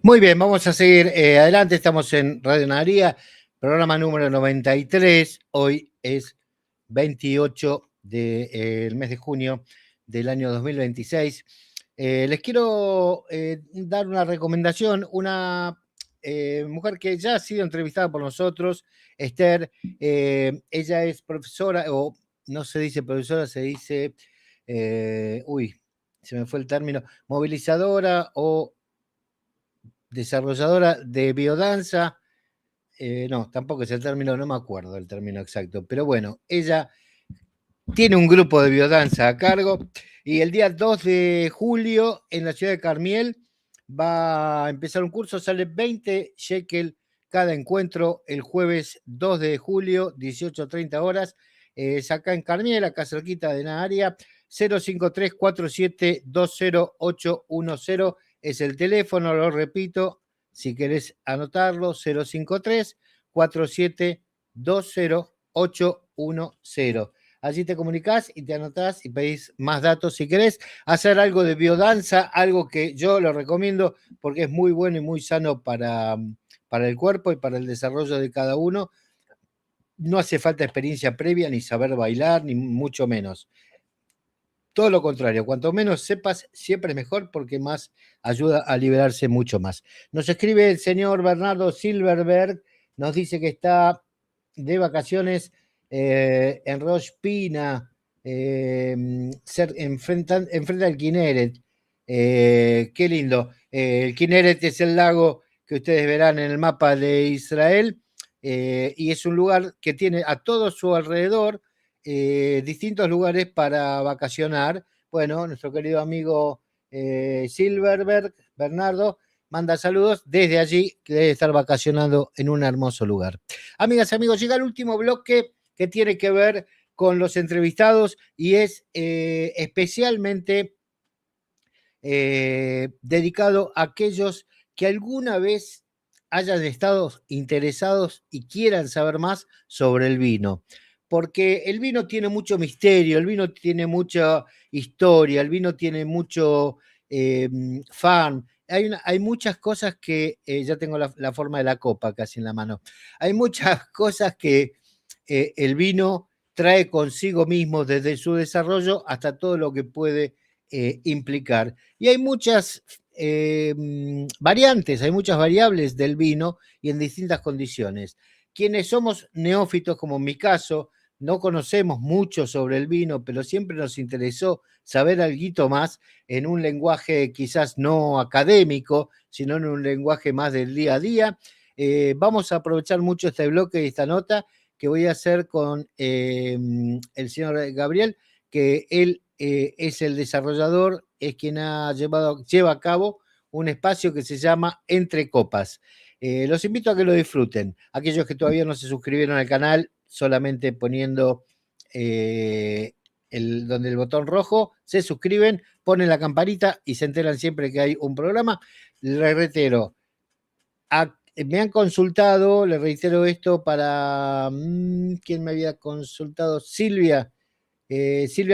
Muy bien, vamos a seguir adelante. Estamos en Radio Naría, programa número 93. Hoy es 28 del mes de junio del año 2026. Les quiero dar una recomendación. Una mujer que ya ha sido entrevistada por nosotros, Esther. Ella es profesora, o no se dice profesora, se dice, uy, se me fue el término, movilizadora o desarrolladora de biodanza. No, tampoco es el término, no me acuerdo el término exacto, pero bueno, ella tiene un grupo de biodanza a cargo y el día 2 de julio en la ciudad de Carmiel va a empezar un curso, sale 20 shekel cada encuentro el jueves 2 de julio, 18:30 horas. Es acá en Carmiel, acá cerquita de la área. 053-4720-810 es el teléfono, lo repito, si querés anotarlo, 053-4720-810. Allí te comunicás y te anotás y pedís más datos si querés hacer algo de biodanza, algo que yo lo recomiendo porque es muy bueno y muy sano para el cuerpo y para el desarrollo de cada uno. No hace falta experiencia previa, ni saber bailar, ni mucho menos. Todo lo contrario, cuanto menos sepas, siempre es mejor porque más ayuda a liberarse mucho más. Nos escribe el señor Bernardo Silverberg, nos dice que está de vacaciones en Rosh Pina, enfrente al Kinneret. Qué lindo. El Kinneret es el lago que ustedes verán en el mapa de Israel y es un lugar que tiene a todo su alrededor distintos lugares para vacacionar. Bueno, nuestro querido amigo Silverberg, Bernardo, manda saludos desde allí, que debe estar vacacionando en un hermoso lugar. Amigas, amigos, llega el último bloque que tiene que ver con los entrevistados y es especialmente dedicado a aquellos que alguna vez hayan estado interesados y quieran saber más sobre el vino. Porque el vino tiene mucho misterio, el vino tiene mucha historia, el vino tiene mucho fan. Hay muchas cosas que, ya tengo la forma de la copa casi en la mano, hay muchas cosas que el vino trae consigo mismo desde su desarrollo hasta todo lo que puede implicar. Y hay muchas variantes, hay muchas variables del vino y en distintas condiciones. Quienes somos neófitos, como en mi caso, no conocemos mucho sobre el vino, pero siempre nos interesó saber algo más en un lenguaje quizás no académico, sino en un lenguaje más del día a día. Vamos a aprovechar mucho este bloque y esta nota que voy a hacer con el señor Gabriel, que él es el desarrollador, es quien lleva a cabo un espacio que se llama Entre Copas. Los invito a que lo disfruten. Aquellos que todavía no se suscribieron al canal, solamente poniendo donde el botón rojo, se suscriben, ponen la campanita y se enteran siempre que hay un programa. Les reitero, me han consultado, le reitero esto para, ¿quién me había consultado? Silvia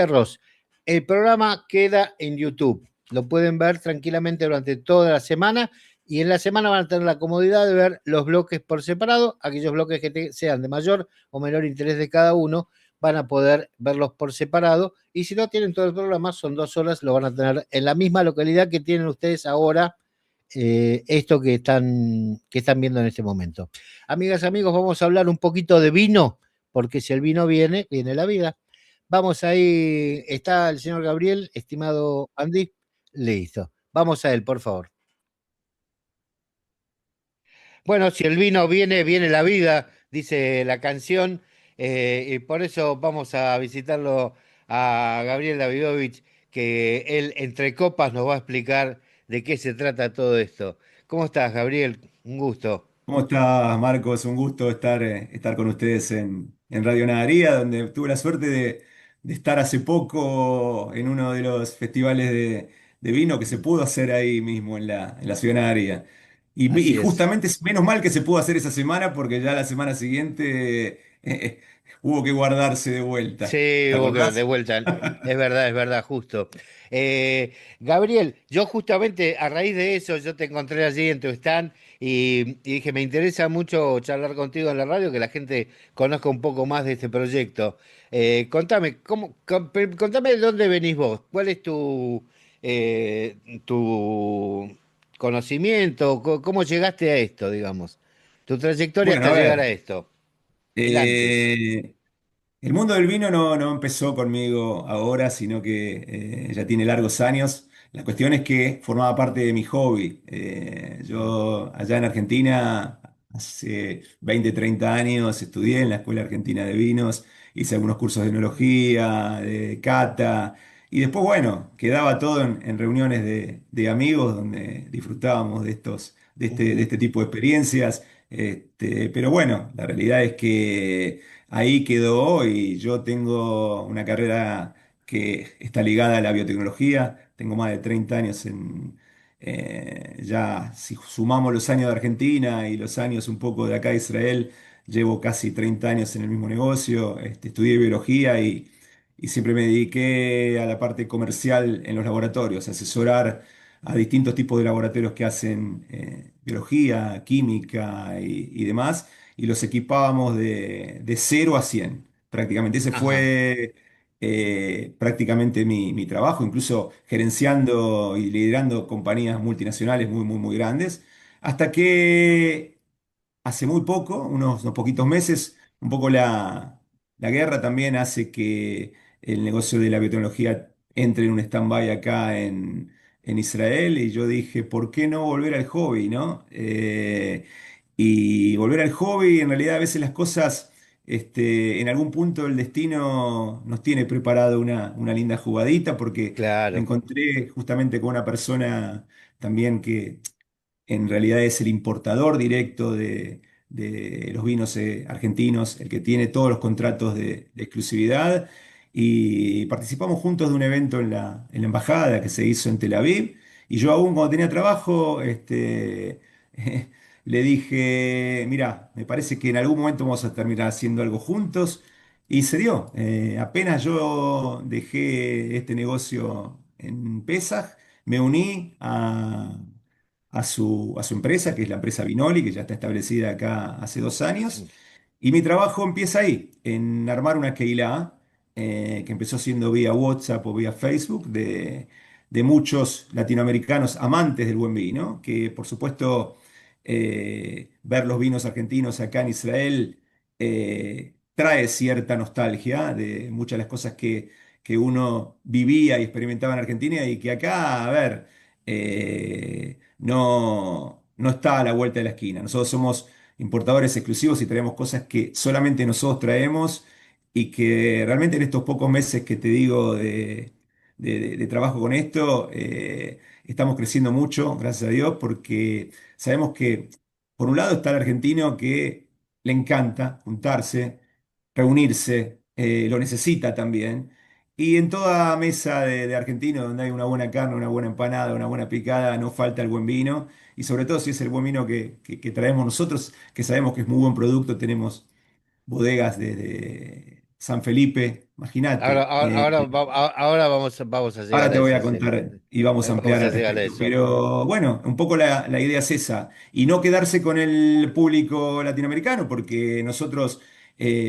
Ross. El programa queda en YouTube. Lo pueden ver tranquilamente durante toda la semana y en la semana van a tener la comodidad de ver los bloques por separado. Aquellos bloques que sean de mayor o menor interés de cada uno van a poder verlos por separado. Y si no tienen todo el programa, son 2 horas, lo van a tener en la misma localidad que tienen ustedes ahora esto que están viendo en este momento. Amigas, amigos, vamos a hablar un poquito de vino, porque si el vino viene, viene la vida. Vamos ahí, está el señor Gabriel, estimado Andy. Listo. Vamos a él, por favor. Bueno, si el vino viene, viene la vida, dice la canción, y por eso vamos a visitarlo a Gabriel Davidovich, que él entre copas nos va a explicar de qué se trata todo esto. ¿Cómo estás, Gabriel? Un gusto. ¿Cómo estás, Marcos? Un gusto estar con ustedes en Radio Nadaría, donde tuve la suerte de estar hace poco en uno de los festivales de vino que se pudo hacer ahí mismo en la ciudad de Nadaría. Y Así es. justamente, menos mal que se pudo hacer esa semana, porque ya la semana siguiente hubo que guardarse de vuelta. Sí, ¿Te hubo que de acordás? vuelta. Es verdad, justo. Gabriel, yo justamente a raíz de eso, yo te encontré allí en tu stand y dije, me interesa mucho charlar contigo en la radio, que la gente conozca un poco más de este proyecto. Contame, contame de dónde venís vos, cuál es tu conocimiento, cómo llegaste a esto, digamos, tu trayectoria Bueno, hasta a llegar a ver. esto, el antes. eh, El mundo del vino no empezó conmigo ahora, sino que ya tiene largos años. La cuestión es que formaba parte de mi hobby. Yo allá en Argentina, hace 20, 30 años, estudié en la Escuela Argentina de Vinos, hice algunos cursos de enología, de cata, y después, bueno, quedaba todo en reuniones de amigos donde disfrutábamos de Ujú. este tipo de experiencias. Pero bueno, la realidad es que ahí quedó y yo tengo una carrera que está ligada a la biotecnología. Tengo más de 30 años ya si sumamos los años de Argentina y los años un poco de acá de Israel, llevo casi 30 años en el mismo negocio. Estudié biología y siempre me dediqué a la parte comercial en los laboratorios, a asesorar a distintos tipos de laboratorios que hacen biología, química y demás y los equipábamos de 0 a 100 prácticamente. Ese Ajá, fue prácticamente mi trabajo, incluso gerenciando y liderando compañías multinacionales muy, muy, muy grandes, hasta que hace muy poco, unos poquitos meses, un poco la guerra también hace que el negocio de la biotecnología entre en un stand-by acá en Israel y yo dije, ¿por qué no volver al hobby, no? Y volver al hobby, en realidad a veces las cosas, en algún punto el destino nos tiene preparado una linda jugadita porque me claro. encontré justamente con una persona también que en realidad es el importador directo de los vinos argentinos, el que tiene todos los contratos de exclusividad. Y participamos juntos de un evento en la embajada que se hizo en Tel Aviv. Y yo aún cuando tenía trabajo, le dije, mira, me parece que en algún momento vamos a terminar haciendo algo juntos. Y se dio. Apenas yo dejé este negocio en Pesaj, me uní a su empresa, que es la empresa Vinoli, que ya está establecida acá hace 2 años. Y mi trabajo empieza ahí, en armar una Keilah, que empezó siendo vía WhatsApp o vía Facebook, de muchos latinoamericanos amantes del buen vino, que por supuesto ver los vinos argentinos acá en Israel trae cierta nostalgia de muchas de las cosas que uno vivía y experimentaba en Argentina y que acá, a ver, no está a la vuelta de la esquina. Nosotros somos importadores exclusivos y traemos cosas que solamente nosotros traemos y que realmente en estos pocos meses que te digo de trabajo con esto, estamos creciendo mucho, gracias a Dios, porque sabemos que por un lado está el argentino que le encanta juntarse, reunirse, lo necesita también. Y en toda mesa de argentino donde hay una buena carne, una buena empanada, una buena picada, no falta el buen vino. Y sobre todo si es el buen vino que traemos nosotros, que sabemos que es muy buen producto, tenemos bodegas desde San Felipe, Ahora, imagínate. ahora, ahora vamos a Ahora llegar a te voy eso, a sí. contar y vamos a ampliar Vamos a al llegar a respecto. eso. Pero bueno, un poco la idea es esa. Y no quedarse con el público latinoamericano, porque nosotros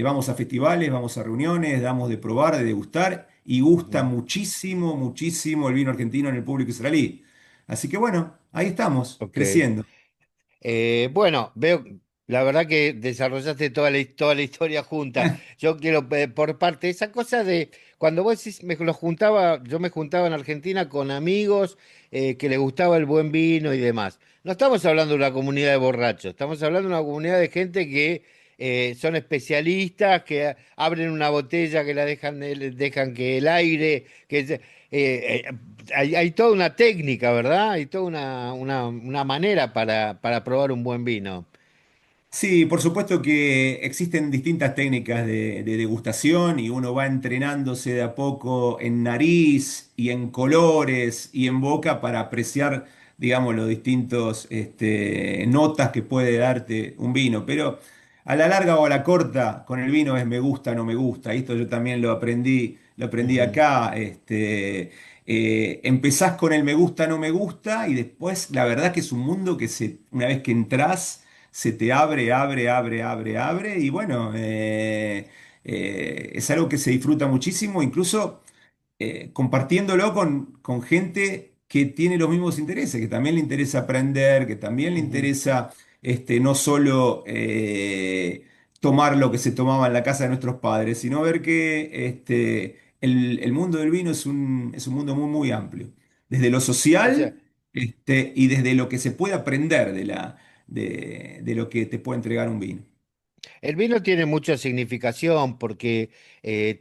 vamos a festivales, vamos a reuniones, damos de probar, de degustar, y gusta Ujú. muchísimo, muchísimo el vino argentino en el público israelí. Así que bueno, ahí estamos, Ok. creciendo. Bueno, veo, la verdad que desarrollaste toda la historia junta. Yo quiero, por parte, esa cosa de, cuando vos decís, yo me juntaba en Argentina con amigos que les gustaba el buen vino y demás. No estamos hablando de una comunidad de borrachos, estamos hablando de una comunidad de gente que son especialistas, que abren una botella, que la dejan que el aire, eh, hay toda una técnica, ¿verdad? Hay toda una manera para probar un buen vino. Sí, por supuesto que existen distintas técnicas de degustación y uno va entrenándose de a poco en nariz y en colores y en boca para apreciar, digamos, los distintos notas que puede darte un vino. Pero a la larga o a la corta, con el vino es me gusta, no me gusta. Y esto yo también lo aprendí Ujú, acá. Empezás con el me gusta, no me gusta, y después la verdad que es un mundo que una vez que entras, se te abre, abre, abre, abre, abre. Y bueno, es algo que se disfruta muchísimo, incluso compartiéndolo con gente que tiene los mismos intereses, que también le interesa aprender, que también le ujú. interesa no solo tomar lo que se tomaba en la casa de nuestros padres, sino ver que el mundo del vino es un mundo muy, muy amplio. Desde lo O sea, social, y desde lo que se puede aprender de lo que te puede entregar un vino. el vino tiene mucha significación porque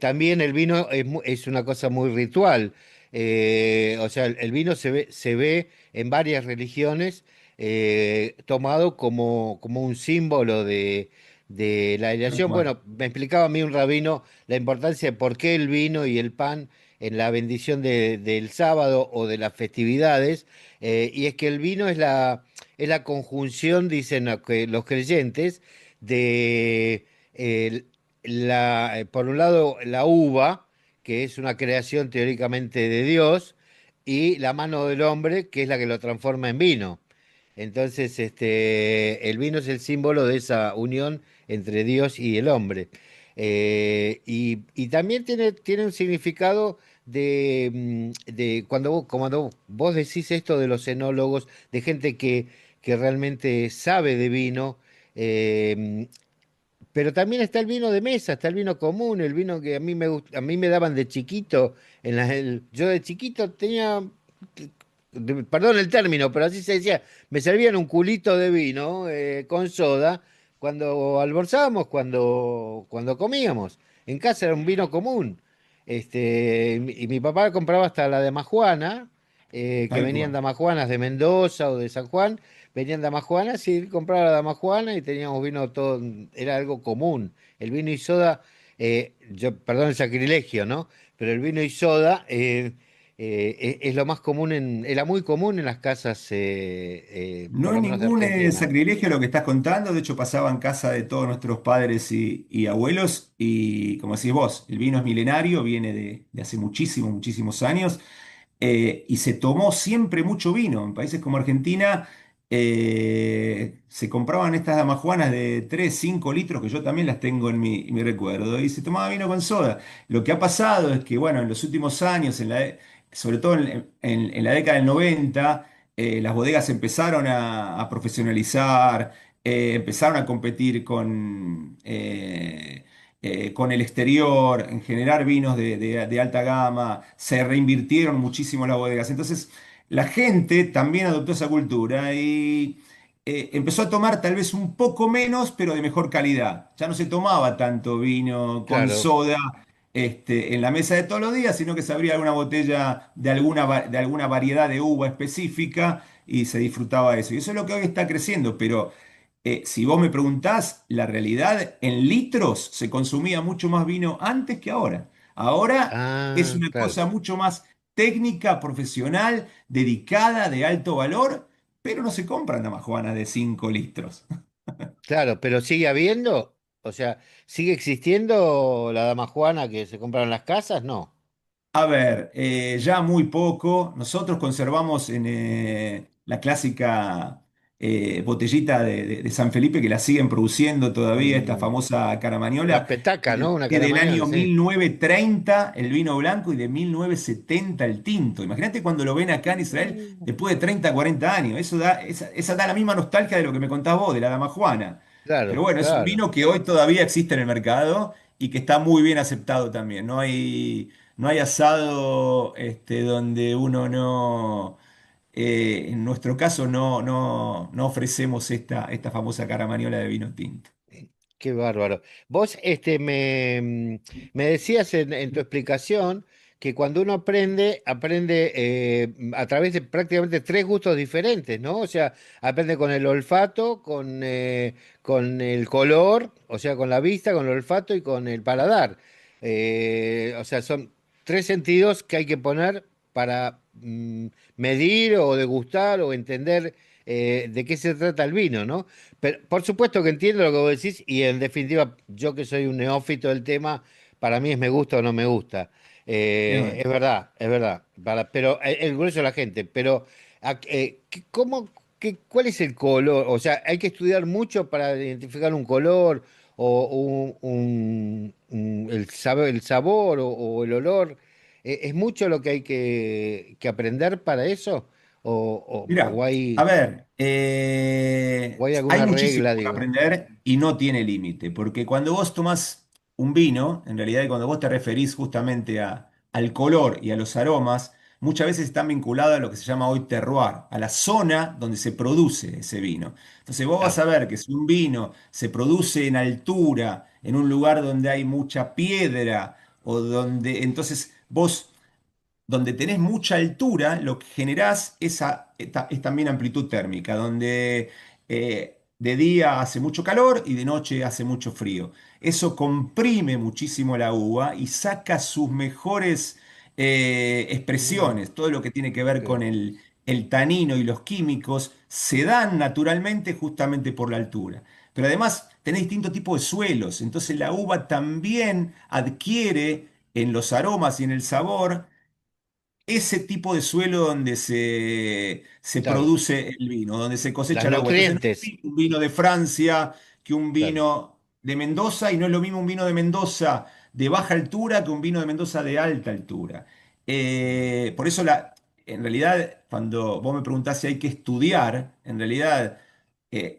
también el vino es una cosa muy ritual. O sea, el vino se ve en varias religiones tomado como un símbolo de la Tal elevación. cual. Bueno, me explicaba a mí un rabino la importancia de por qué el vino y el pan en la bendición del sábado o de las festividades. Y es que el vino es la conjunción, dicen los creyentes de por un lado la uva, que es una creación teóricamente de Dios, y la mano del hombre, que es la que lo transforma en vino. Entonces, el vino es el símbolo de esa unión entre Dios y el hombre. Y también tiene un significado de cuando vos decís esto de los enólogos, de gente que realmente sabe de vino. eh, pero también está el vino de mesa, está el vino común, el vino que a mí me daban de chiquito. Yo de chiquito tenía, perdón el término, pero así se decía, me servían un culito de vino con soda cuando almorzábamos, cuando comíamos. En casa era un vino común. Y mi papá compraba hasta la de Majuana, que Tal venían cual. damajuanas de Mendoza o de San Juan, venían damajuanas y él compraba la damajuana y teníamos vino todo, era algo común. El vino y soda, perdón el sacrilegio, ¿no? Pero el vino y soda es lo más común era muy común en las casas, No por es lo menos de ningún Argentina. sacrilegio lo que estás contando, de hecho pasaba en casa de todos nuestros padres y abuelos, y como decís vos, el vino es milenario, viene de hace muchísimos, muchísimos años, y se tomó siempre mucho vino. En países como Argentina se compraban estas damajuanas de 3 5 litros, que yo también las tengo en mi recuerdo, y se tomaba vino con soda. Lo que ha pasado es que, bueno, en los últimos años, sobre todo en la década del 90, las bodegas empezaron a profesionalizar, empezaron a competir con el exterior, en generar vinos de alta gama, se reinvirtieron muchísimo las bodegas. Entonces, la gente también adoptó esa cultura y empezó a tomar tal vez un poco menos, pero de mejor calidad. Ya no se tomaba tanto vino con Claro. soda. En la mesa de todos los días, sino que se abría alguna botella de alguna variedad de uva específica y se disfrutaba eso. Y eso es lo que hoy está creciendo, pero si vos me preguntás, la realidad en litros se consumía mucho más vino antes que ahora. Ahora es Ah, una claro. cosa mucho más técnica, profesional, dedicada, de alto valor, pero no se compran damajuanas de 5 litros. Claro, pero sigue habiendo, o sea, ¿sigue existiendo la dama Juana que se compra en las casas? No. A ver, ya muy poco. Nosotros conservamos en la clásica botellita de San Felipe que la siguen produciendo todavía, esta Mm, famosa una Caramañola, petaca, ¿no? Una que es del caramañola, año sí. 1930 el vino blanco y de 1970 el tinto. Imagínate cuando lo ven acá en Israel después de 30, 40 años. Esa da la misma nostalgia de lo que me contás vos, de la Dama Juana. Pero Claro, bueno, es un claro. vino que hoy todavía existe en el mercado y que está muy bien aceptado también. No hay asado donde uno no, en nuestro caso, no ofrecemos esta famosa caramañola de vino tinto. Qué bárbaro. Vos me decías en tu explicación que cuando uno aprende a través de prácticamente tres gustos diferentes, ¿no? O sea, aprende con el olfato, con el color, o sea, con la vista, con el olfato y con el paladar. O sea, son tres sentidos que hay que poner para medir o degustar o entender de qué se trata el vino, ¿no? Pero por supuesto que entiendo lo que vos decís y en definitiva, yo que soy un neófito del tema, para mí es me gusta o no me gusta. Bien. Es verdad, pero el grueso de la gente, pero ¿cómo, cuál es el color? O sea, hay que estudiar mucho para identificar un color o el sabor o el olor. ¿Es mucho lo que hay que aprender para eso? ¿O Mira, a ver, o hay hay alguna muchísimo regla, por digo? aprender y no tiene límite, porque cuando vos tomás un vino, en realidad, y cuando vos te referís justamente al color y a los aromas, muchas veces están vinculados a lo que se llama hoy terroir, a la zona donde se produce ese vino. Entonces vos vas Ah, a ver que si un vino se produce en altura, en un lugar donde hay mucha piedra, o donde entonces vos donde tenés mucha altura, lo que generás es también amplitud térmica, donde de día hace mucho calor y de noche hace mucho frío. Eso comprime muchísimo la uva y saca sus mejores mm, expresiones. Todo lo que tiene que ver con claro, el tanino y los químicos se dan naturalmente justamente por la altura. Pero además tenés distintos tipos de suelos, entonces la uva también adquiere en los aromas y en el sabor ese tipo de suelo donde se claro. produce el vino, donde se Las cosecha la uva. Entonces no es lo nutrientes, mismo un vino de Francia que un claro. vino de Mendoza, y no es lo mismo un vino de Mendoza de baja altura que un vino de Mendoza de alta altura. Por eso en realidad, cuando vos me preguntás si hay que estudiar, en realidad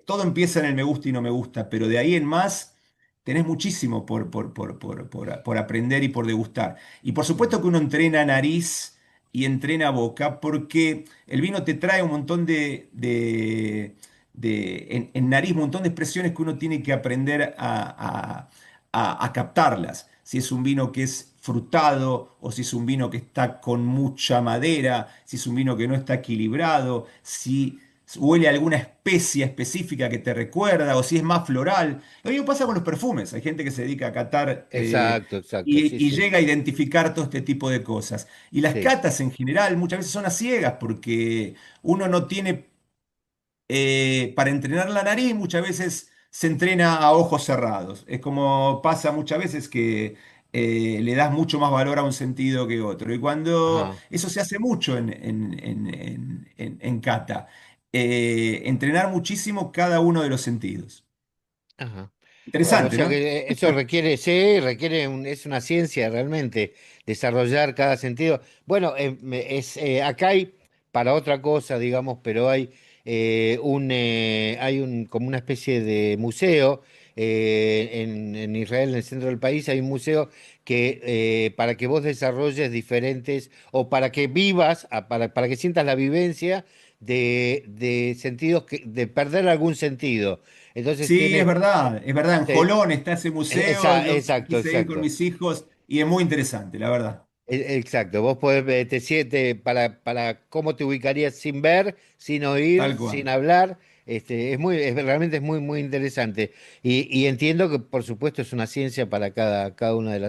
todo empieza en el me gusta y no me gusta, pero de ahí en más tenés muchísimo por aprender y por degustar. Y por supuesto Mm, que uno entrena nariz y entrena boca, porque el vino te trae un montón en nariz, un montón de expresiones que uno tiene que aprender a captarlas. Si es un vino que es frutado, o si es un vino que está con mucha madera, si es un vino que no está equilibrado, si huele a alguna especia específica que te recuerda, o si es más floral. Lo mismo pasa con los perfumes. Hay gente que se dedica a catar exacto, exacto, sí, y sí, llega a identificar todo este tipo de cosas. Y las sí. catas en general muchas veces son a ciegas porque uno no tiene, para entrenar la nariz, muchas veces se entrena a ojos cerrados. Es como pasa muchas veces que le das mucho más valor a un sentido que otro. Y cuando Ajá, eso se hace mucho en cata, entrenar muchísimo cada uno de los sentidos. ajá. Bueno, o Interesante, sea ¿no? que eso requiere, sí, requiere es una ciencia realmente desarrollar cada sentido. Bueno, acá hay para otra cosa, digamos, pero hay un como una especie de museo en Israel, en el centro del país, hay un museo que para que vos desarrolles diferentes o para que vivas, para que sientas la vivencia de sentidos de perder algún sentido. Entonces Sí, tiene es verdad, en Sí, Jolón está ese museo, yo exacto, quise ir con exacto. mis hijos y es muy interesante, la verdad, Exacto. Vos podés, te siete para cómo te ubicarías sin ver, sin oír, tal sin cual. hablar. Realmente es muy, muy interesante. Y entiendo que, por supuesto, es una ciencia para cada una de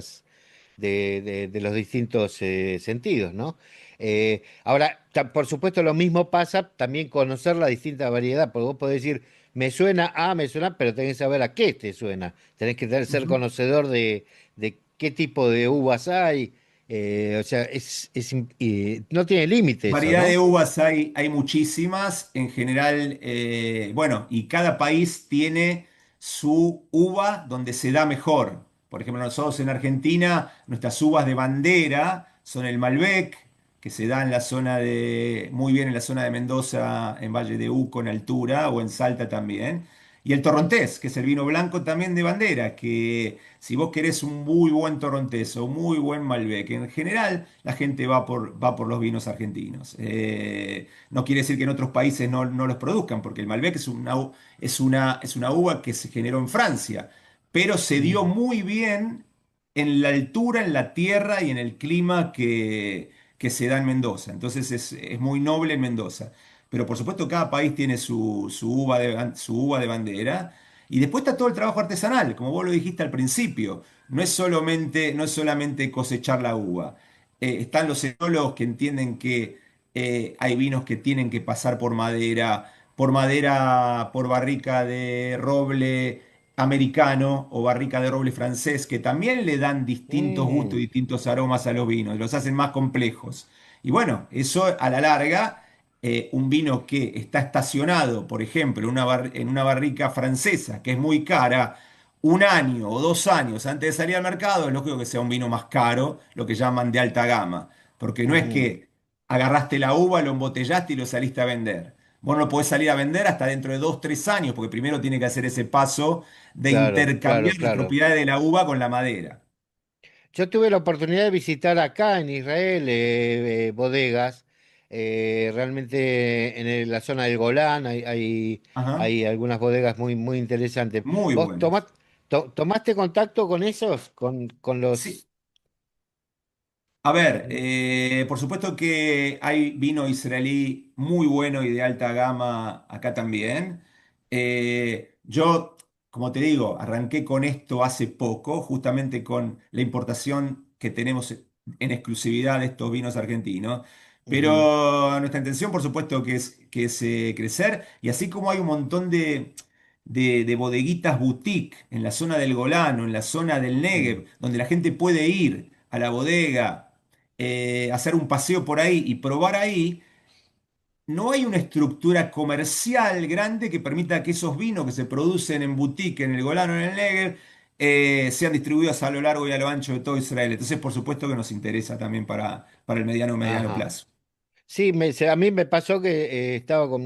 de los distintos sentidos, ¿no? Ahora, por supuesto, lo mismo pasa también conocer la distinta variedad, porque vos podés decir, me suena, pero tenés que saber a qué te suena. Tenés que ser Ujú. conocedor de qué tipo de uvas hay. O sea, no tiene límite eso, Variedad ¿no? de uvas hay muchísimas, en general, bueno, y cada país tiene su uva donde se da mejor. Por ejemplo, nosotros en Argentina, nuestras uvas de bandera son el Malbec, que se da en la zona muy bien en la zona de Mendoza, en Valle de Uco, en altura, o en Salta también. Y el Torrontés, que es el vino blanco también de bandera, que si vos querés un muy buen Torrontés o muy buen Malbec, en general la gente va por los vinos argentinos. No quiere decir que en otros países no los produzcan, porque el Malbec es una uva que se generó en Francia, pero se dio Mm, muy bien en la altura, en la tierra y en el clima que se da en Mendoza. Entonces es muy noble en Mendoza. Pero por supuesto cada país tiene su uva de bandera. Y después está todo el trabajo artesanal, como vos lo dijiste al principio. No es solamente cosechar la uva. Están los enólogos que entienden que hay vinos que tienen que pasar por madera por madera, por barrica de roble americano o barrica de roble francés, que también le dan distintos gustos y Mm, distintos aromas a los vinos, los hacen más complejos. Y bueno, eso a la larga, un vino que está estacionado, por ejemplo, en una barrica francesa, que es muy cara, un año o 2 años antes de salir al mercado, es lógico que sea un vino más caro, lo que llaman de alta gama, porque no es ujú. que agarraste la uva, lo embotellaste y lo saliste a vender. Vos no lo podés salir a vender hasta dentro de 2, 3 años, porque primero tiene que hacer ese paso de Claro, claro, intercambiar las claro. propiedades de la uva con la madera. Yo tuve la oportunidad de visitar acá en Israel bodegas. Realmente la zona del Golán Ajá, hay algunas bodegas muy, muy interesantes. muy ¿Vos buenas. tomaste contacto con esos, con Sí, los... a ver, por supuesto que hay vino israelí muy bueno y de alta gama acá también. Yo, como te digo, arranqué con esto hace poco, justamente con la importación que tenemos en exclusividad de estos vinos argentinos. Ujú, Pero nuestra intención, por supuesto, que es crecer. Y así como hay un montón de bodeguitas boutique en la zona del Golán o en la zona del mm, Negev, donde la gente puede ir a la bodega, hacer un paseo por ahí y probar ahí, no hay una estructura comercial grande que permita que esos vinos que se producen en boutique en el Golán o en el Negev sean distribuidos a lo largo y a lo ancho de todo Israel. Entonces, por supuesto que nos interesa también para el mediano ajá. plazo. Sí, a mí me pasó que estaba con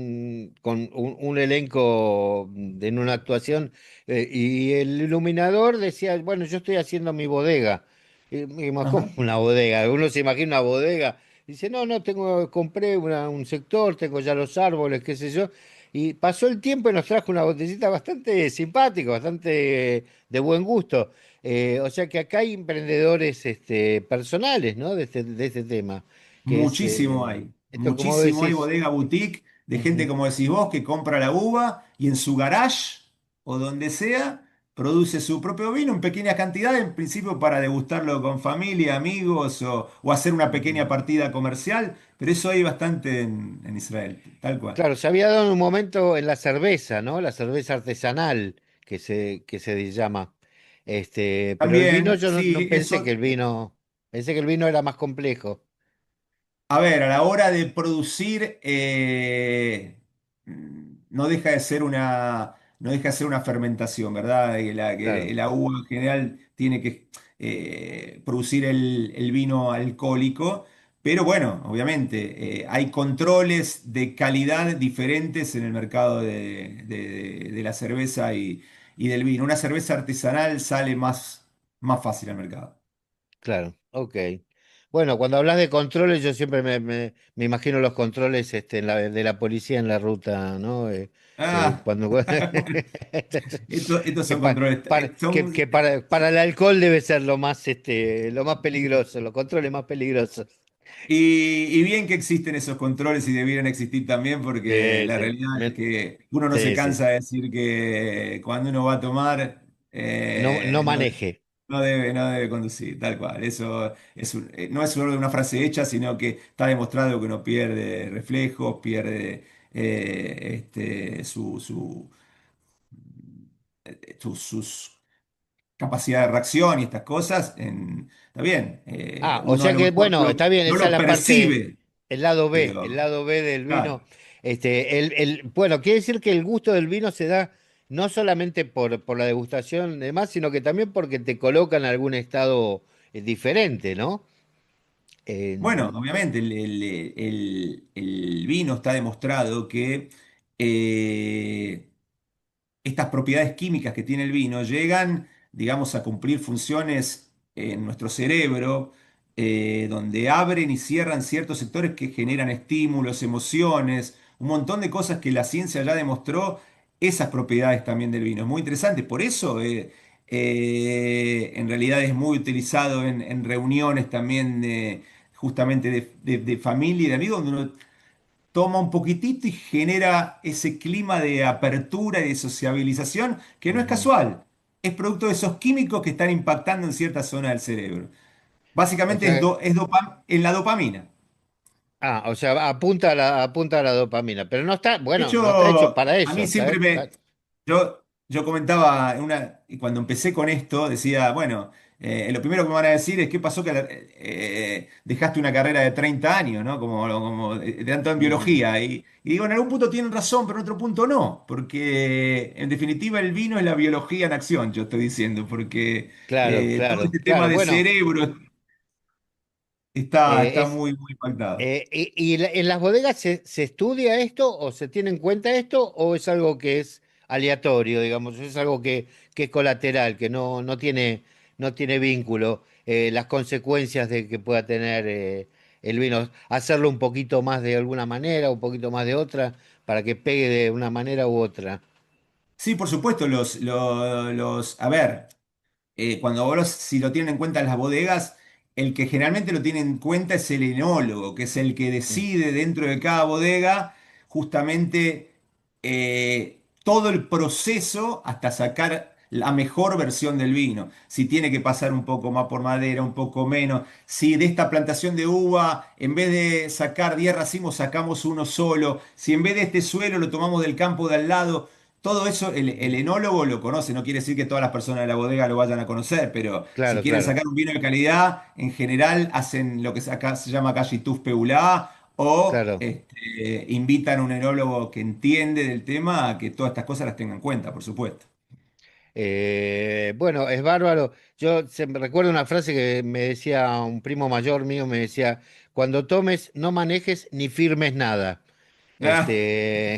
un elenco en una actuación y el iluminador decía, bueno, yo estoy haciendo mi bodega. Y me digo, ¿cómo Ajá. una bodega? Uno se imagina una bodega. Dice, no, no, compré un sector, tengo ya los árboles, qué sé yo. Y pasó el tiempo y nos trajo una botellita bastante simpática, bastante de buen gusto. O sea que acá hay emprendedores personales, ¿no? De este tema que es esto como Muchísimo hay decís. bodega boutique de gente, Ujú, como decís vos, que compra la uva y en su garage o donde sea, produce su propio vino en pequeñas cantidades, en principio para degustarlo con familia, amigos o hacer una pequeña ujú. partida comercial, pero eso hay bastante en Israel, tal cual. Claro, se había dado en un momento en la cerveza, ¿no? La cerveza artesanal que se llama. Pero el vino También, yo no sí, pensé que eso. el vino, pensé que el vino era más complejo. A ver, a la hora de producir, no deja de ser no deja de ser una fermentación, ¿verdad? Que Claro, la uva en general tiene que producir el vino alcohólico, pero bueno, obviamente, hay controles de calidad diferentes en el mercado de la cerveza y del vino. Una cerveza artesanal sale más fácil al mercado. claro, ok. Bueno, cuando hablas de controles, yo siempre me imagino los controles de la policía en la ruta, ¿no? Ah, Cuando estos que, son controles, para el alcohol debe ser lo más peligroso, los controles más peligrosos. y bien que existen esos controles y debieran existir también, porque Sí, la sí, realidad es que uno no se sí, sí. cansa de decir que cuando uno va a tomar, No, no no, maneje. no debe conducir, tal cual. Eso no es solo una frase hecha, sino que está demostrado que uno pierde reflejos, pierde sus capacidades de reacción y estas cosas. Está bien, Ah, o uno a sea lo que, mejor bueno, está bien, no esa es lo la parte, percibe, el pero lado B del claro. vino. Bueno, quiere decir que el gusto del vino se da no solamente por la degustación y demás, sino que también porque te coloca en algún estado diferente, ¿no? Bueno, En- obviamente el vino está demostrado que eh, estas propiedades químicas que tiene el vino llegan, digamos, a cumplir funciones en nuestro cerebro, donde abren y cierran ciertos sectores que generan estímulos, emociones, un montón de cosas que la ciencia ya demostró, esas propiedades también del vino. Es muy interesante, por eso en realidad es muy utilizado en reuniones también justamente de familia y de amigos, donde uno toma un poquitito y genera ese clima de apertura y de sociabilización que no es Ujú. casual, es producto de esos químicos que están impactando en cierta zona del cerebro. O Básicamente sea, es en la dopamina. O sea, apunta a la dopamina, pero no está, De bueno, no está hecho hecho, para a eso. mí siempre yo comentaba, y cuando empecé con esto, decía, bueno, lo primero que me van a decir es qué pasó que dejaste una carrera de 30 años, ¿no? Como de tanto en Ujú. biología. Y digo, en algún punto tienen razón, pero en otro punto no, porque en definitiva el vino es la biología en acción, yo estoy diciendo, porque Claro, todo claro, este tema claro. de Bueno, cerebro está es, muy, muy impactado. ¿en las bodegas se estudia esto o se tiene en cuenta esto o es algo que es aleatorio, digamos, es algo que es colateral, que no tiene vínculo, las consecuencias de que pueda tener el vino, hacerlo un poquito más de alguna manera, un poquito más de otra, para que pegue de una manera u otra? Sí, por supuesto, a ver. Cuando vos si lo tienen en cuenta las bodegas, el que generalmente lo tiene en cuenta es el enólogo, que es el que Mm. decide dentro de cada bodega justamente todo el proceso hasta sacar la mejor versión del vino. Si tiene que pasar un poco más por madera, un poco menos. Si de esta plantación de uva, en vez de sacar 10 racimos, sacamos uno solo. Si en vez de este suelo lo tomamos del campo de al lado. Todo eso el Ujú. enólogo lo conoce, no quiere decir que todas las personas de la bodega lo vayan a conocer, pero si Claro, quieren claro, sacar un vino de calidad, en general hacen lo que acá se llama Callituf Peulá o claro. invitan a un enólogo que entiende del tema a que todas estas cosas las tenga en cuenta, por supuesto. Bueno, es bárbaro. Me recuerdo una frase que me decía un primo mayor mío, me decía, cuando tomes, no manejes ni firmes nada. Ah, Este,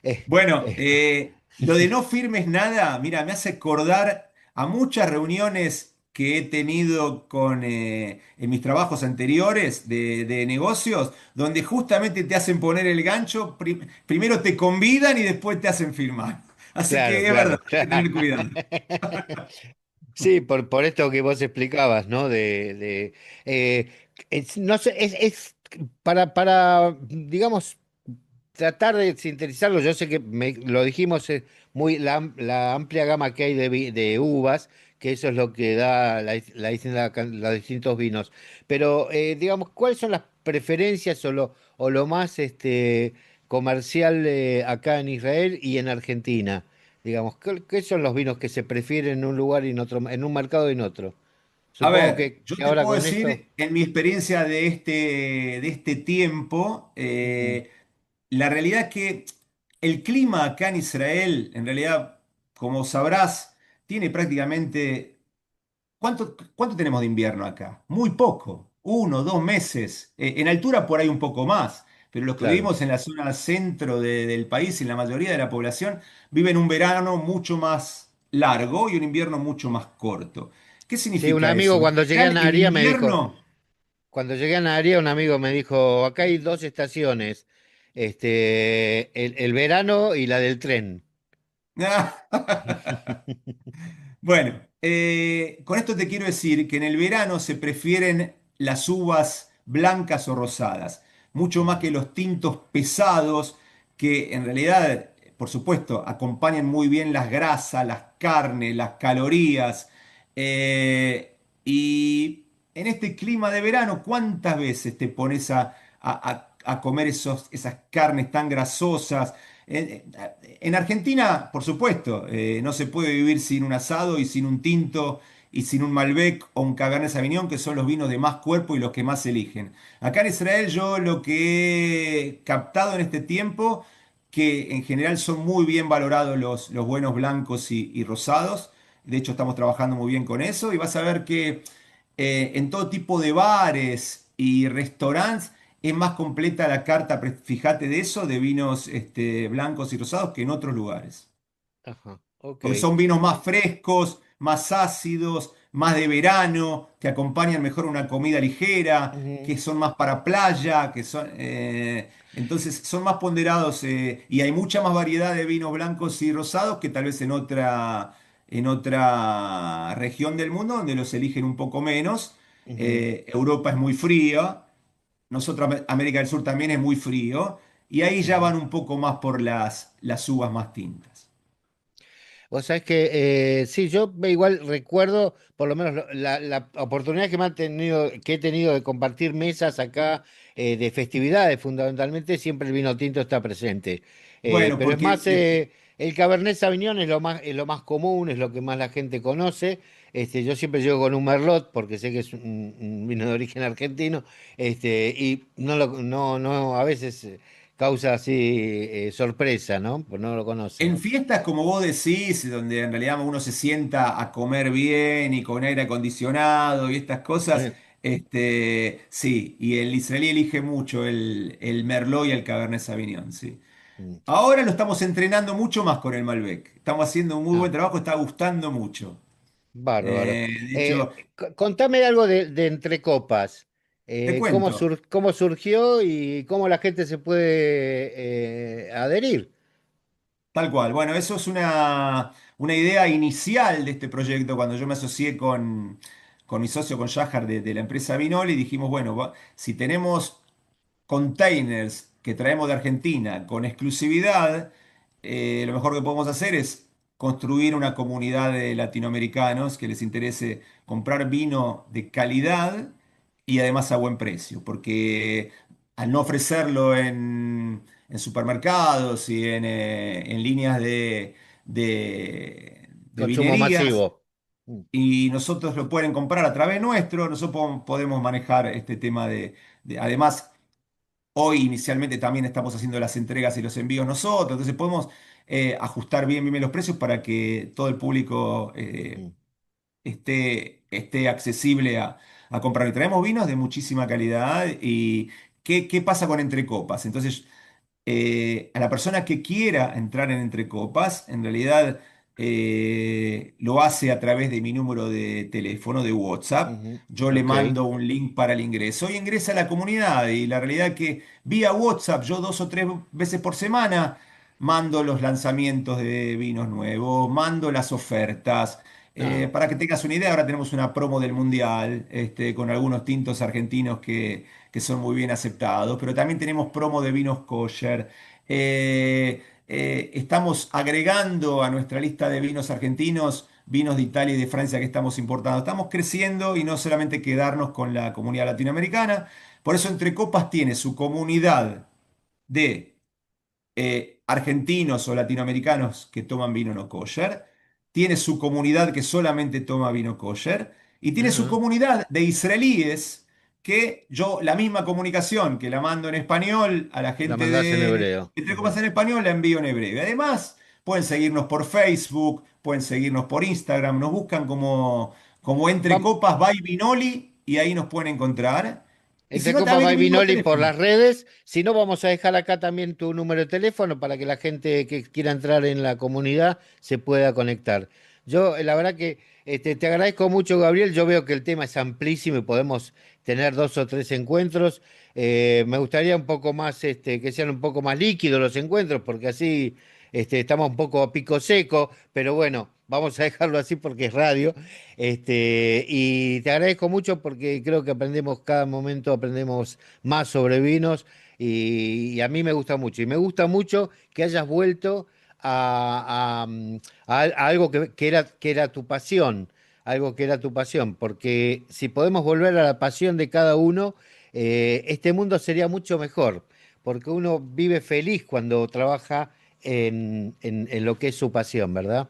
eh, bueno, eh, lo de no firmes nada, mira, me hace acordar a muchas reuniones que he tenido en mis trabajos anteriores de negocios, donde justamente te hacen poner el gancho, primero te convidan y después te hacen firmar. Así claro, que es verdad, claro, hay que claro. tener cuidado. Sí, por esto que vos explicabas, ¿no? No sé, es digamos, tratar de sintetizarlo. Yo sé que lo dijimos, es la amplia gama que hay de uvas, que eso es lo que da los distintos vinos. Pero, digamos, ¿cuáles son las preferencias o lo más comercial acá en Israel y en Argentina? Digamos, ¿qué son los vinos que se prefieren en un lugar y en un mercado y en otro? A Supongo ver, que, yo que te ahora puedo con esto. decir, en mi experiencia de este tiempo, Ujú. la realidad es que el clima acá en Israel, en realidad, como sabrás, tiene prácticamente... ¿Cuánto tenemos de invierno acá? Muy poco, 1, 2 meses. En altura por ahí un poco más, pero los que Claro. vivimos en la zona centro del país y la mayoría de la población viven un verano mucho más largo y un invierno mucho más corto. ¿Qué Sí, un significa amigo eso? En cuando llegué a general, el Naharía me dijo, invierno... un amigo me dijo, acá hay dos estaciones, el verano y la del tren. Bueno, con esto te quiero decir que en el verano se prefieren las uvas blancas o rosadas, mucho más que Ujú, los tintos pesados, que en realidad, por supuesto, acompañan muy bien las grasas, las carnes, las calorías. Y en este clima de verano, ¿cuántas veces te pones a comer esas carnes tan grasosas? En Argentina, por supuesto, no se puede vivir sin un asado y sin un tinto y sin un Malbec o un Cabernet Sauvignon, que son los vinos de más cuerpo y los que más se eligen. Acá en Israel yo lo que he captado en este tiempo, que en general son muy bien valorados los buenos blancos y rosados. De hecho, estamos trabajando muy bien con eso y vas a ver que en todo tipo de bares y restaurantes es más completa la carta, fíjate de eso, de vinos blancos y rosados que en otros lugares. ajá, ok. Porque son vinos más frescos, más ácidos, más de verano, que acompañan mejor una comida ligera, Ujú, que son más para playa, entonces son más ponderados y hay mucha más variedad de vinos blancos y rosados que tal vez en otra región del mundo donde los eligen un poco menos. ujú. Europa es muy fría, nosotros América del Sur también es muy frío y ahí ya Ujú. van un poco más por las uvas más tintas. Vos sabés que sí, yo igual recuerdo, por lo menos la oportunidad que que he tenido de compartir mesas acá de festividades, fundamentalmente, siempre el vino tinto está presente. Bueno, Pero es más, porque el Cabernet Sauvignon es lo más común, es lo que más la gente conoce. Yo siempre llego con un Merlot, porque sé que es un vino de origen argentino, y no, a veces causa así sorpresa, ¿no? Pues no lo conocen. en fiestas, como vos decís, donde en realidad uno se sienta a comer bien y con aire acondicionado y estas cosas, Eh, sí, y el israelí elige mucho el Merlot y el Cabernet Sauvignon, sí. mm. Ahora lo estamos entrenando mucho más con el Malbec. Estamos haciendo un muy buen Ah, trabajo, está gustando mucho. bárbaro. De hecho, Contame algo de Entre Copas. te cuento. Cómo surgió y cómo la gente se puede adherir? Tal cual. Bueno, eso es una idea inicial de este proyecto cuando yo me asocié con mi socio, con Shahar de la empresa Vinoli, dijimos, bueno, si tenemos containers que traemos de Argentina con exclusividad, lo mejor que podemos hacer es construir una comunidad de latinoamericanos que les interese comprar vino de calidad y además a buen precio, porque al no ofrecerlo en supermercados y en líneas de Consumo vinerías, masivo. Mm, y nosotros lo pueden comprar a través nuestro, nosotros podemos manejar este tema además. Hoy inicialmente también estamos haciendo las entregas y los envíos nosotros, entonces podemos ajustar bien los precios para que todo el público mm, esté accesible a comprar. Y traemos vinos de muchísima calidad y ¿qué pasa con Entre Copas? Entonces a la persona que quiera entrar en Entre Copas, en realidad lo hace a través de mi número de teléfono, de WhatsApp. ujú. Yo le Ok. mando un link para el ingreso y ingresa a la comunidad. Y la realidad es que vía WhatsApp, yo 2 o 3 veces por semana mando los lanzamientos de vinos nuevos, mando las ofertas. Ah, Para que tengas una idea, ahora tenemos una promo del Mundial, con algunos tintos argentinos que son muy bien aceptados, pero también tenemos promo de vinos kosher. Estamos agregando a nuestra lista de vinos argentinos vinos de Italia y de Francia que estamos importando. Estamos creciendo y no solamente quedarnos con la comunidad latinoamericana. Por eso Entre Copas tiene su comunidad de argentinos o latinoamericanos que toman vino no kosher, tiene su comunidad que solamente toma vino kosher y tiene su ajá. comunidad de israelíes que yo la misma comunicación que la mando en español a la La gente mandás en de hebreo. Entre Copas Ujú. en Español la envío en hebreo. Y además pueden seguirnos por Facebook, pueden seguirnos por Instagram, nos buscan como Entre Vam- Copas by Vinoli y ahí nos pueden encontrar. Y si Entre no, Copas también by el mismo Vinoli por teléfono. las redes. Si no, vamos a dejar acá también tu número de teléfono para que la gente que quiera entrar en la comunidad se pueda conectar. Yo, la verdad que te agradezco mucho, Gabriel. Yo veo que el tema es amplísimo y podemos tener 2 o 3 encuentros. Me gustaría un poco más, que sean un poco más líquidos los encuentros, porque así estamos un poco a pico seco, pero bueno, vamos a dejarlo así porque es radio. Y te agradezco mucho porque creo que aprendemos, cada momento aprendemos más sobre vinos y a mí me gusta mucho. Y me gusta mucho que hayas vuelto a algo que era tu pasión, algo que era tu pasión, porque si podemos volver a la pasión de cada uno, este mundo sería mucho mejor, porque uno vive feliz cuando trabaja en lo que es su pasión, ¿verdad?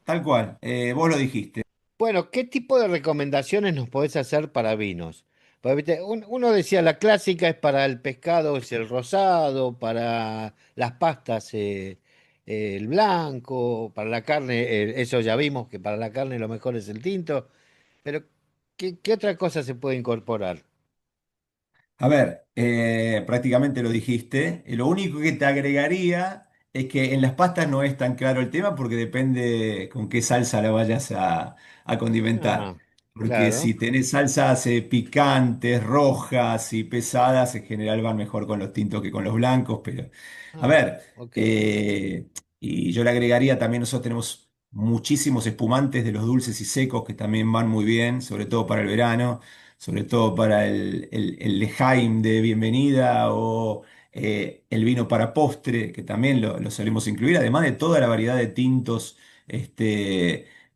Tal cual, vos lo dijiste. Bueno, ¿qué tipo de recomendaciones nos podés hacer para vinos? Porque, viste, uno decía, la clásica es para el pescado, es el rosado, para las pastas, el blanco, para la carne, eso ya vimos que para la carne lo mejor es el tinto, pero ¿qué otra cosa se puede incorporar? A ver, prácticamente lo dijiste. Lo único que te agregaría es que en las pastas no es tan claro el tema porque depende con qué salsa la vayas a condimentar. Ah, Porque claro. si tenés salsas picantes, rojas y pesadas, en general van mejor con los tintos que con los blancos. Pero, a Ah, ver, ok. y yo le agregaría también, nosotros tenemos muchísimos espumantes de los dulces y secos que también van muy bien, sobre todo para el verano, sobre todo para el L'Ejaim de bienvenida o el vino para postre, que también lo solemos incluir, además de toda la variedad de tintos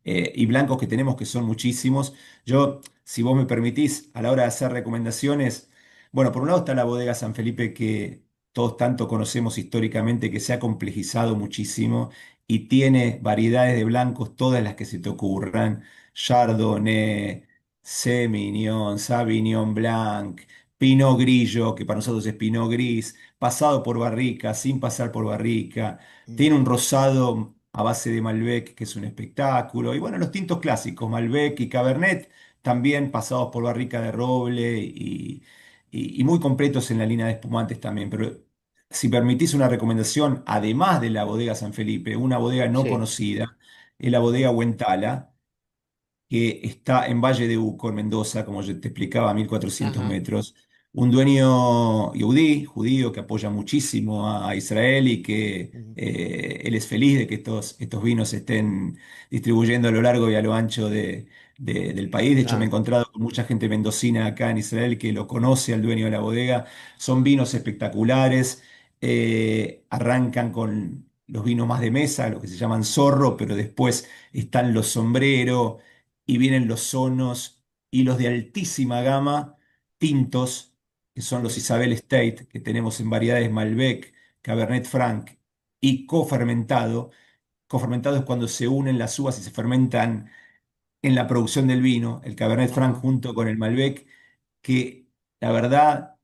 y blancos que tenemos que son muchísimos. Yo, si vos me permitís, a la hora de hacer recomendaciones, bueno, por un lado está la bodega San Felipe que todos tanto conocemos históricamente, que se ha complejizado muchísimo y tiene variedades de blancos, todas las que se te ocurran: Chardonnay, Semillon, Sauvignon Blanc, Pinot Grillo, que para nosotros es Pinot Gris, pasado por barrica, sin pasar por barrica. Tiene un rosado a base de Malbec, que es un espectáculo. Y bueno, los tintos clásicos, Malbec y Cabernet, también pasados por barrica de roble y muy completos en la línea de espumantes también. Pero si permitís una recomendación, además de la bodega San Felipe, una bodega no Sí. conocida, es la bodega Huentala, que está en Valle de Uco, en Mendoza, como yo te explicaba, a 1400 Ajá. metros. Un dueño yudí, judío, que apoya muchísimo a Israel y que Ujú. él es feliz de que estos vinos se estén distribuyendo a lo largo y a lo ancho del país. De hecho, me he Ah, encontrado con mucha gente mendocina acá en Israel que lo conoce al dueño de la bodega. Son vinos espectaculares. Arrancan con los vinos más de mesa, los que se llaman zorro, pero después están los sombreros y vienen los sonos y los de altísima gama, tintos, que son los ujú, Isabel Estate, que tenemos en variedades Malbec, Cabernet Franc y cofermentado. Cofermentado es cuando se unen las uvas y se fermentan en la producción del vino, el Cabernet Franc ajá. junto con el Malbec, que la verdad,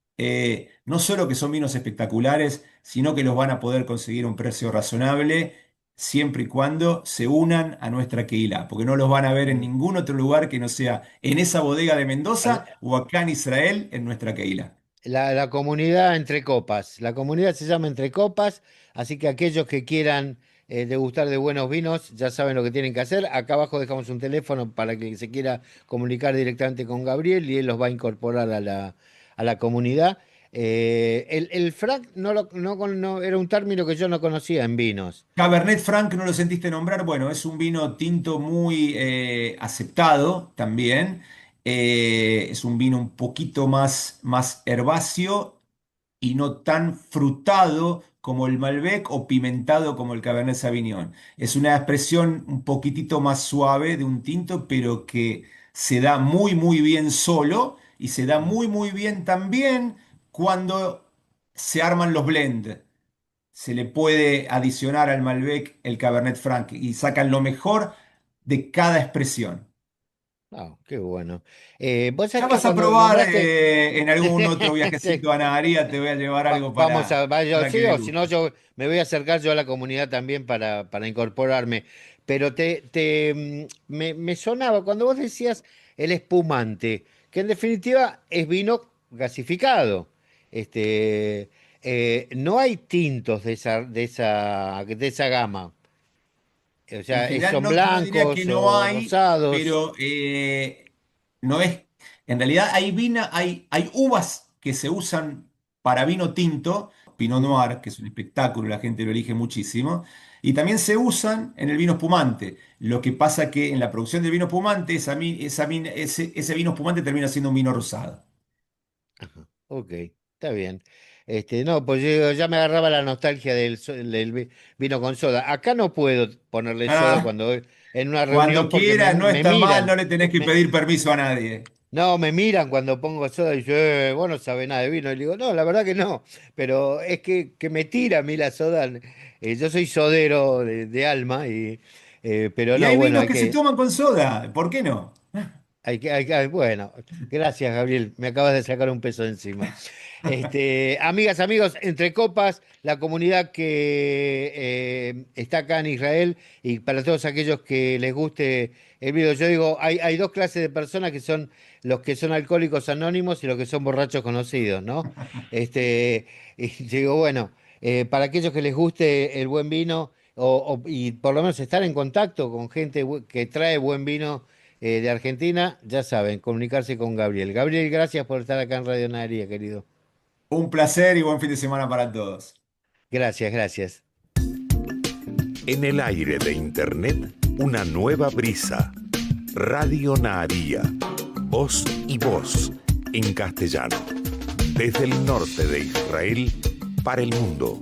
no solo que son vinos espectaculares, sino que los van a poder conseguir a un precio razonable siempre y cuando se unan a nuestra Keilah, porque no los van a ver en Mm. ningún otro lugar que no sea en esa bodega de Al- Mendoza o acá en Israel, en nuestra Keilah. La comunidad Entre Copas. La comunidad se llama Entre Copas, así que aquellos que quieran degustar de buenos vinos ya saben lo que tienen que hacer. Acá abajo dejamos un teléfono para que se quiera comunicar directamente con Gabriel y él los va a incorporar a la comunidad. El Franc no, era un término que yo no conocía en vinos. Cabernet Franc, ¿no lo sentiste nombrar? Bueno, es un vino tinto muy aceptado también. Es un vino un poquito más herbáceo y no tan frutado como el Malbec o pimentado como el Cabernet Sauvignon. Es una expresión un poquitito más suave de un tinto, pero que se da muy, muy bien solo y se da Mm. muy, muy bien también cuando se arman los blends. Se le puede adicionar al Malbec el Cabernet Franc y sacan lo mejor de cada expresión. Ah, qué bueno. Vos Ya sabés que vas a cuando probar nombraste... en algún otro Sí. viajecito a Naharía, te voy a llevar algo Vamos a, yo, para que sí, o si no, degustes. yo me voy a acercar yo a la comunidad también para incorporarme. Pero me sonaba cuando vos decías el espumante, que en definitiva es vino gasificado. Este, no hay tintos de esa gama. O En sea, general son no diría que blancos no o hay, rosados. pero no es. En realidad hay uvas que se usan para vino tinto, Pinot Ujú. Noir, que es un espectáculo, la gente lo elige muchísimo, y también se usan en el vino espumante. Lo que pasa que en la producción del vino espumante, ese vino espumante termina siendo un vino rosado. Ajá, ok, está bien. No, pues yo ya me agarraba la nostalgia del vino con soda. Acá no puedo ponerle soda Ah, cuando en una cuando reunión porque quieras, no me está mal, no miran. le tenés que Me, pedir permiso a nadie. no, me miran cuando pongo soda y dicen, vos no sabés nada de vino. Y le digo, no, la verdad que no. Pero es que me tira a mí la soda. Yo soy sodero de alma, pero Y no, hay bueno, vinos hay que se que, toman con soda, ¿por qué no? bueno, gracias, Gabriel. Me acabas de sacar un peso de encima. Amigas, amigos, Entre Copas, la comunidad que está acá en Israel y para todos aquellos que les guste el video, yo digo, hay dos clases de personas que son los que son alcohólicos anónimos y los que son borrachos conocidos, ¿no? Y digo, bueno, para aquellos que les guste el buen vino y por lo menos estar en contacto con gente que trae buen vino de Argentina, ya saben, comunicarse con Gabriel. Gabriel, gracias por estar acá en Radio Nadería, querido. Un placer y buen fin de semana para todos. Gracias, gracias. En el aire de Internet, una nueva brisa. Radio Naharía. Voz y voz en castellano. Desde el norte de Israel para el mundo.